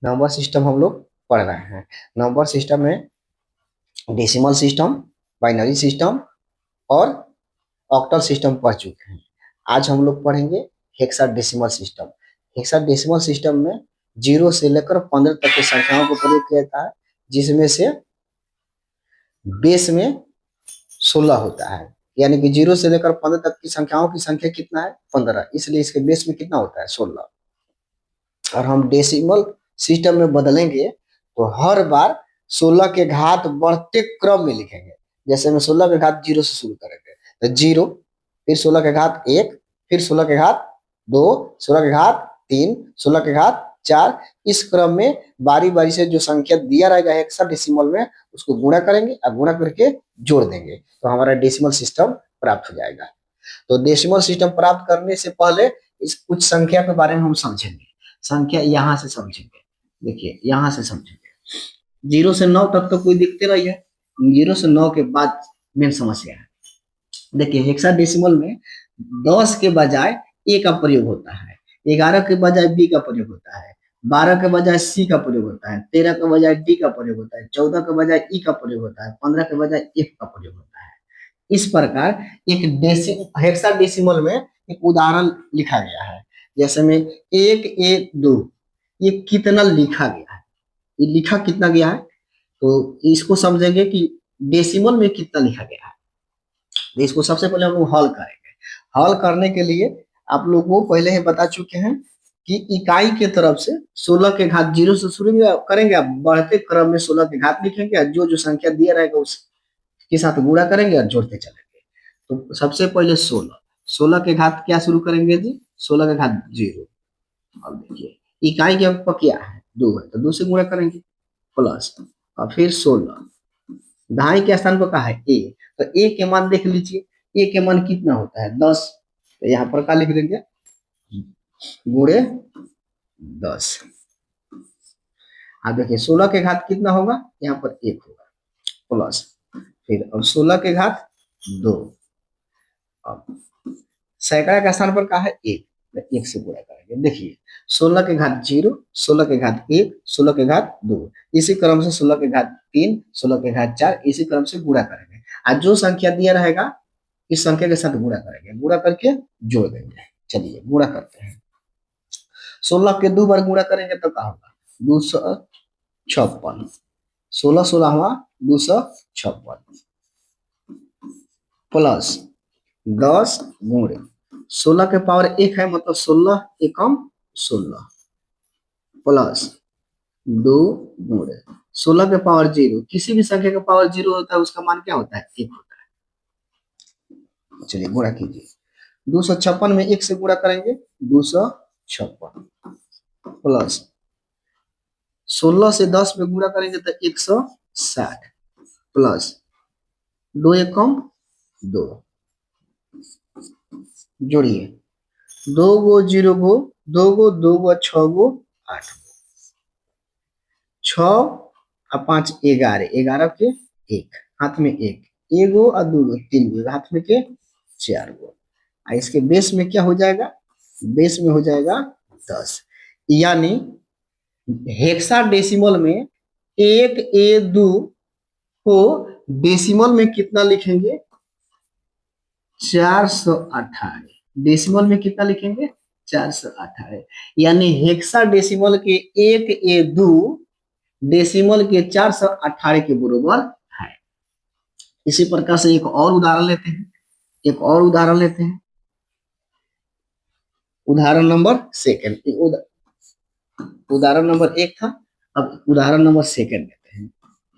Number system हम लोग पढ़ रहे हैं। नंबर सिस्टम में डेसिमल सिस्टम, बाइनरी सिस्टम और ऑक्टल सिस्टम पढ़ चुके हैं। आज हम लोग पढ़ेंगे हेक्साडेसिमल सिस्टम। हेक्साडेसिमल सिस्टम में 0 से लेकर 15 तक की संख्याओं को प्रयोग किया जाता है, जिसमें से बेस में 16 होता है। यानी कि 0 से लेकर 15 तक की संख्याओं की संख्या कितना है? 15। इसलिए इसके बेस में कितना होता है? 16। और हम डेसिमल सिस्टम में बदलेंगे तो हर बार 16 के घात बढ़ते क्रम में लिखेंगे। जैसे में 16 के घात 0 से शुरू करेंगे तो 0, फिर 16 के घात 1, फिर 16 के घात 2, 16 के घात 3, 16 के घात 4। इस क्रम में बारी बारी से जो संख्या दिया रहेगा हेक्साडेसिमल में, उसको गुणा करेंगे और गुणा करके जोड़ देंगे तो हमारा डेसिमल सिस्टम प्राप्त हो जाएगा। तो डेसिमल सिस्टम प्राप्त करने से पहले इस कुछ संख्या के बारे में हम समझेंगे। संख्या यहाँ से समझेंगे। देखिए यहाँ से समझेंगे। 0 से 9 तक तो कोई दिखते नहीं है। 0 से 9 के बाद मेन समस्या है। देखिए हेक्साडेसिमल में 10 के बजाय ए का प्रयोग होता है, 11 के बजाय बी का प्रयोग होता है, 12 के बजाय सी का प्रयोग होता है, 13 के बजाय डी का प्रयोग होता है, 14 के बजाय ई का प्रयोग होता है, 15 के बजाय एफ का प्रयोग होता है। इस प्रकार एक हेक्साडेसिमल में एक उदाहरण लिखा गया है। जैसे में 1 1 2, ये कितना लिखा गया है? ये लिखा कितना गया है? तो इसको समझेंगे कि डेसिमल में कितना लिखा गया है। तो इसको सबसे पहले हम लोग हल करेंगे। हल करने के लिए आप लोग को पहले ही बता चुके हैं कि इकाई के तरफ से 16 के घात 0 से शुरू करेंगे, आप बढ़ते क्रम में 16 के घात लिखेंगे और जो जो संख्या दिया रहेगा उसके साथ गुणा करेंगे और जोड़ते चलेंगे। तो सबसे पहले 16, 16 के घात क्या शुरू करेंगे जी? 16 के घात 0। अब देखिए इकाई के अंक पर क्या है? 2 है तो 2 से गुणा करेंगे, प्लस और फिर 16। ढाई के स्थान पर कहा है ए, तो ए के मान देख लीजिए। ए के मान कितना होता है? 10। तो यहाँ पर क्या लिख देंगे? गुणे 10। अब देखिए 16 के घात कितना होगा? यहाँ पर 1 होगा, प्लस फिर अब 16 के घात 2। अब सैकड़ा के स्थान पर कहा है 1, तो 1 से गुणा करेंगे। देखिए 16 के घात 0, 16 के घात 1, 16 के घात 2, इसी क्रम से 16 के घात 3, 16 के घात 4, इसी क्रम से गुणा करेंगे। आज जो संख्या दिया रहेगा इस संख्या के साथ गुणा करेंगे, गुणा करके जोड़ देंगे। चलिए गुणा करते हैं। 16 के 2 बार गुणा करेंगे तो क्या होगा? 256। 16 16 हुआ 256, प्लस 10 गुणे 16 के पावर 1 है, मतलब 16 एकम 16, प्लस 2 गुणे 16 के पावर 0। किसी भी संख्या के पावर 0 होता है उसका मान क्या होता है? 1 होता है। चलिए गुणा कीजिए। 256 में 1 से गुणा करेंगे, 256, प्लस 16 से 10 में गुणा करेंगे तो 160, प्लस 2 एकम 2, जोड़िए 2 गो 0 गो 2 गो 2 गो 6 गो 8 गो, 6 और 5 11, 11 के 1 हाथ में 1, एगो और 2 गो 3 गो हाथ में के 4 गो। इसके बेस में क्या हो जाएगा? बेस में हो जाएगा 10। यानी हेक्साडेसिमल में 1 A 2 को डेसिमल में कितना लिखेंगे? 418। डेसिमल में कितना लिखेंगे? 418। यानी हेक्साडेसिमल के 1 A 2 डेसिमल के 418 के बराबर है। इसी प्रकार से एक और उदाहरण लेते हैं। एक और उदाहरण लेते हैं, उदाहरण नंबर सेकंड। उदाहरण नंबर 1 था, अब उदाहरण नंबर सेकंड लेते हैं।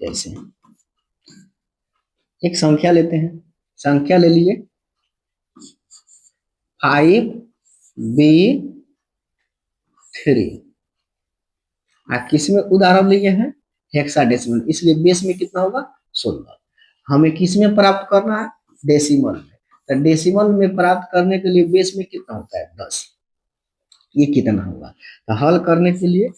जैसे एक संख्या लेते हैं, संख्या ले लिए 5B3। किस में उदाहरण लिए हैं? हेक्साडेसिमल, इसलिए बेस में कितना होगा? 16। हमें किस में प्राप्त करना है? डेसिमल में। तो डेसिमल में प्राप्त करने के लिए बेस में कितना होता है? 10। ये कितना होगा? तो हल करने के लिए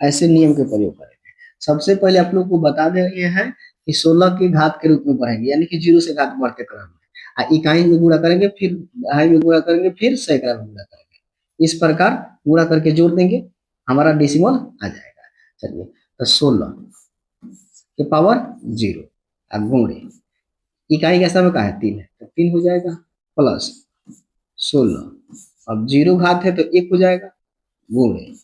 ऐसे नियम के प्रयोग करेंगे। सबसे पहले आप लोग को बता दे रहे हैं कि 16 के घात के रूप में बढ़ेंगे, यानी कि 0 से घात बढ़ते क्रम में इकाई में गुणा करेंगे, फिर दहाई में गुणा करेंगे, फिर सैकड़ा में गुणा करेंगे। इस प्रकार गुणा करके जोड़ देंगे, हमारा डेसिमल आ जाएगा। चलिए, तो 16 के पावर 0 अब गुणे इकाई का समय का है 3 है, तो 3 हो जाएगा प्लस 16, अब 0 घात है तो 1 हो जाएगा गुणे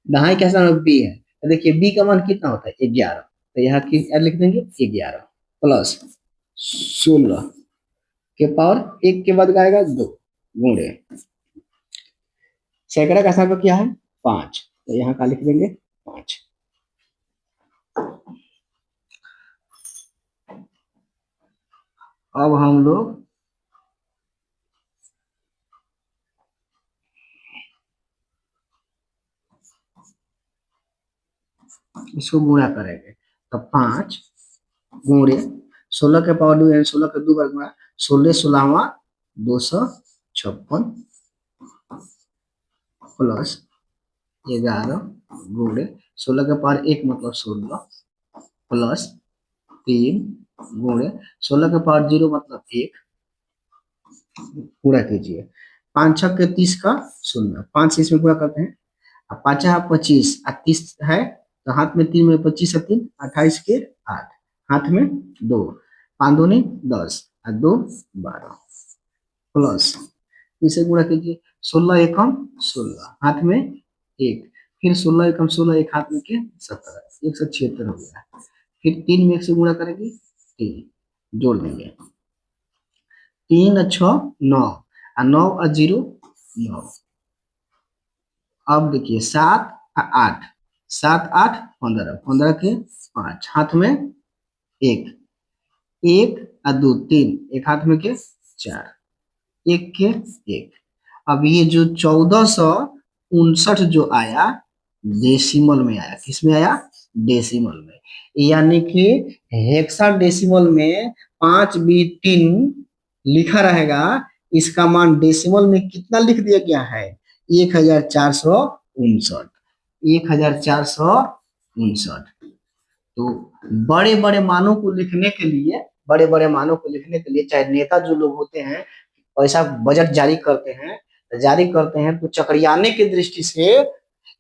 दहाई का समय बी है, तो देखिए बी का मान कितना होता है 11, तो यहाँ की लिख देंगे 11 प्लस 16 के पावर 1 के बाद आएगा 2 गुणे सैकड़ा का समय क्या है 5, तो यहाँ का लिख देंगे 5। अब हम लोग इसको गुणा करेंगे, तो 5 गुणे 16 के पावर 2 यानी 16 के 2 बार गुणा 16 16वां 256 प्लस 11 गुणे 16 के पावर 1 मतलब 16 प्लस 3 गुणे 16 के पावर 0 मतलब 1 गुणा कीजिए 5 छक के 30 का 0 5 इसमें गुणा करते हैं, अब 5 25 और 30 है तो हाथ में 3 में 25 है 3 28 के 8 हाथ में 2 5 दूनी 10 और 2 12 प्लस इसे गुणा कीजिए 16 एकम 16 हाथ में 1 फिर 16 एकम 16 एक हाथ में के 17 176 हो गया, फिर 3 में 1 से गुणा करेंगे 3 जोड़ देंगे 3 6 9 और 9 और 0 9। अब देखिए 7 और 8 7 8 15 15 के 5 हाथ में 1 1 और 2 3 एक हाथ में के 4 1 के 1। अब ये जो 1459 जो आया डेसिमल में आया, किसमें आया डेसिमल में, यानी कि हेक्साडेसिमल में 5 लिखा रहेगा, इसका मान डेसिमल में कितना लिख दिया गया है 1459 1459। तो बड़े बड़े मानों को लिखने के लिए चाहे नेता जो लोग होते हैं पैसा बजट जारी करते हैं तो चक्रियाने की दृष्टि से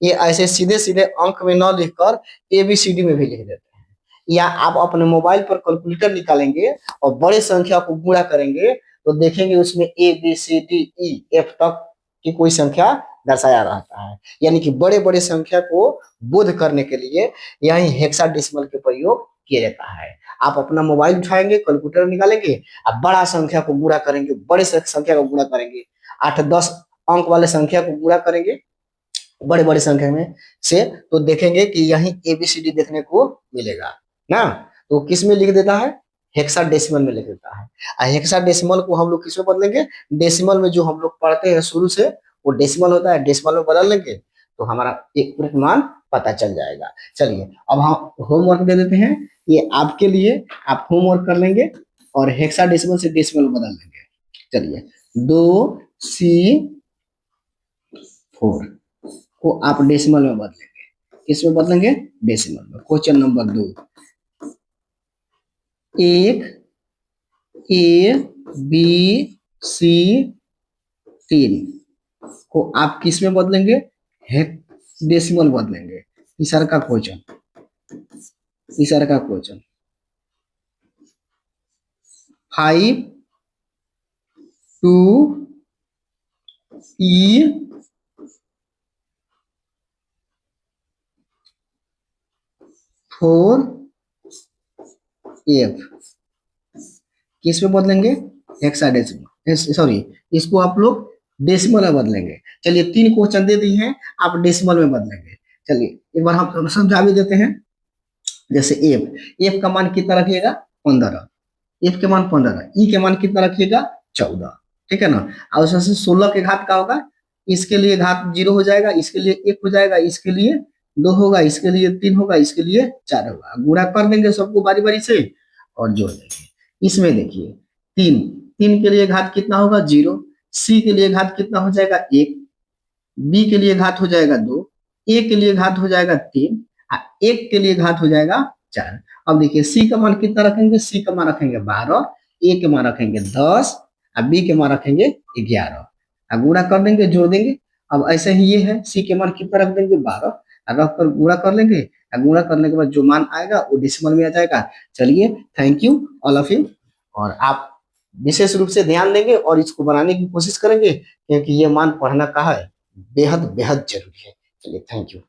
ये ऐसे सीधे सीधे अंक में न लिखकर एबीसीडी में भी लिख देते हैं, या आप अपने मोबाइल पर कैलकुलेटर निकालेंगे और बड़े संख्या को गुणा करेंगे तो देखेंगे उसमें A B C D E F तक की कोई संख्या दर्शाया रहता है, यानी कि बड़े बड़े संख्या को बोध करने के लिए यही हेक्साडेसिमल के प्रयोग किया जाता है। आप अपना मोबाइल उठाएंगे कैलकुलेटर निकालेंगे, आप बड़ा संख्या को गुणा करेंगे, बड़े संख्या को गुणा करेंगे, 8 10 अंक वाले संख्या को गुणा करेंगे बड़े बड़े संख्या में से, तो देखेंगे कि यही एबीसीडी देखने को मिलेगा ना, तो किस में लिख देता है हेक्साडेसिमल में लिख देता है। हेक्साडेसिमल को हम लोग किस में बदलेंगे, डेसिमल में जो हम लोग पढ़ते हैं शुरू से वो डेसिमल होता है, डेसिमल में बदल लेंगे तो हमारा एक मान पता चल जाएगा। चलिए अब हम होमवर्क दे देते हैं, ये आपके लिए, आप होमवर्क कर लेंगे और हेक्साडेसिमल से डेसिमल बदल लेंगे। चलिए 2C4 को आप डेसिमल में बदलेंगे, किसमें बदलेंगे डेसिमल में। Question number 2 1 A B C 3 को आप किस में बदलेंगे डेसिमल बदलेंगे। तीसरा का क्वेश्चन 5 2 E 4 F किस में बदलेंगे हेक्साडेसिमल, सॉरी इसको आप लोग डेसिमल में बदलेंगे। चलिए 3 क्वेश्चन दे दिए हैं, आप डेसिमल में बदलेंगे। चलिए एक बार हम समझा भी देते हैं, जैसे एफ का मान कितना रखिएगा 15, एफ के मान 15, ई के मान कितना रखिएगा 14, ठीक है ना। और उसमें से 16 के घात का होगा, इसके लिए घात 0 हो जाएगा, इसके लिए 1 हो जाएगा, इसके लिए 2 होगा, इसके लिए 3 होगा, इसके लिए 4 होगा। गुणा कर देंगे सबको बारी बारी से और जोड़ देंगे। इसमें देखिए 3 के लिए घात कितना होगा 0, सी के लिए घात कितना हो जाएगा 1, बी के लिए घात हो जाएगा 2, ए के लिए घात हो जाएगा 3, 1 के लिए घात हो जाएगा 4। अब देखिए सी का मान कितना रखेंगे, सी का मान रखेंगे 12, ए के मान रखेंगे 10 और बी के मान रखेंगे 11। गुणा कर देंगे जोड़ देंगे। अब ऐसे ही ये है, सी के मान कितना रख देंगे 12 और रख कर गुणा कर लेंगे गुणा करने के बाद जो मान आएगा वो डेसिमल में आ जाएगा। चलिए, thank you all of you. और आप विशेष रूप से ध्यान देंगे और इसको बनाने की कोशिश करेंगे, क्योंकि ये मान पढ़ना कहाँ है, बेहद बेहद जरूरी है। चलिए, थैंक यू।